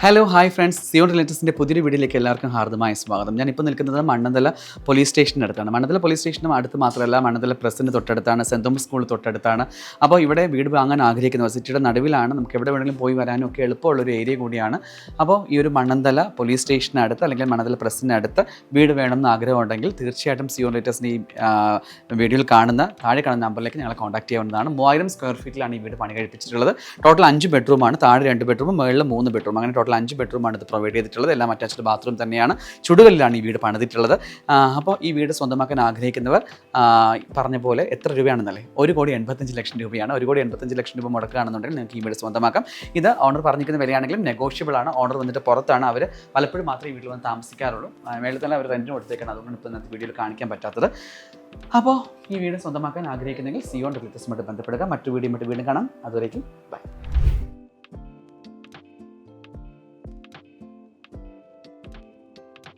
Hello hi friends, Zion റിലേറ്റീവ്സിൻ്റെ പുതിയൊരു വീഡിയോയിലേക്ക് എല്ലാവർക്കും ഹാർദമായ സ്വാഗതം. ഞാനിപ്പോൾ നിൽക്കുന്നത് മണ്ണന്തല പോലീസ് സ്റ്റേഷൻ്റെ അടുത്താണ്. മണ്ണന്തല പോലീസ് സ്റ്റേഷനും അടുത്ത് മാത്രമല്ല, മണ്ണന്തല പ്രസിന് തൊട്ടടുത്താണ്, സെൻറ് തോമസ് സ്കൂൾ തൊട്ടടുത്താണ്. അപ്പോൾ ഇവിടെ വീട് വാങ്ങാൻ ആഗ്രഹിക്കുന്നവർ സിറ്റിയുടെ നടുവിലാണ്, നമുക്ക് എവിടെ വേണമെങ്കിലും പോയി വരാനും ഒക്കെ എളുപ്പമുള്ളൊരു ഏരിയ കൂടിയാണ്. അപ്പോൾ ഈ ഒരു മണ്ണന്തല പോലീസ് സ്റ്റേഷനടുത്ത് അല്ലെങ്കിൽ മണ്ണന്തല പ്രസിനടുത്ത് വീട് വേണമെന്ന് ആഗ്രഹമുണ്ടെങ്കിൽ തീർച്ചയായിട്ടും സിയോൺ റിലേറ്റീവ്സിൻ്റെ ഈ വീഡിയോയിൽ താഴെ കാണുന്ന നമ്പറിലേക്ക് ഞങ്ങളെ കോൺടാക്ട് ചെയ്യാവുന്നതാണ്. 3000 സ്ക്വയർ ഫീറ്റിലാണ് ഈ വീട് പണി കഴിപ്പിച്ചിട്ടുള്ളത്. ടോട്ടൽ 5 ബെഡ്റൂമാണ്, താഴെ 2 ബെഡ്റൂമും മുകളിൽ 3 ബെഡ്റൂം, അങ്ങനെ ടോട്ടൽ 5 ബെഡ്റൂമാണ് ഇത് പ്രൊവൈഡ് ചെയ്തിട്ടുള്ളത്. എല്ലാം അറ്റാച്ച്ഡ് ബാത്റൂം തന്നെയാണ്. ചുടുകല്ലിലാണ് ഈ വീട് പണിതിട്ടുള്ളത്. അപ്പോൾ ഈ വീട് സ്വന്തമാക്കാൻ ആഗ്രഹിക്കുന്നവർ പറഞ്ഞ പോലെ എത്ര രൂപയാണെന്നല്ലേ, 1,85,00,000 രൂപയാണ്. 1,85,00,000 രൂപ മുടക്കുകയാണെന്നുണ്ടെങ്കിൽ നിങ്ങൾക്ക് ഈ വീട് സ്വന്തമാക്കാം. ഇത് ഓണർ പറഞ്ഞിരിക്കുന്ന വിലയാണെങ്കിലും നെഗോഷ്യബിൾ ആണ്. ഓണർ വന്നിട്ട് പുറത്താണ്, അവർ പലപ്പോഴും മാത്രമേ ഈ വീട്ടിൽ വന്ന് താമസിക്കാറുള്ളൂ. മേളിൽ തന്നെ അവർ റെൻറ്റിന് കൊടുത്തേക്കാണ്, അതുകൊണ്ട് ഇപ്പോൾ ഇന്നത്തെ വീഡിയോയിൽ കാണിക്കാൻ പറ്റാത്തത്. അപ്പോൾ ഈ വീട് സ്വന്തമാക്കാൻ ആഗ്രഹിക്കുന്നെങ്കിൽ സിയോൺ റിലേറ്റീവ്സുമായിട്ട് ബന്ധപ്പെടുക. മറ്റു വീഡിയോ വീണ്ടും കാണാം. അതുവരേക്കും ബൈ.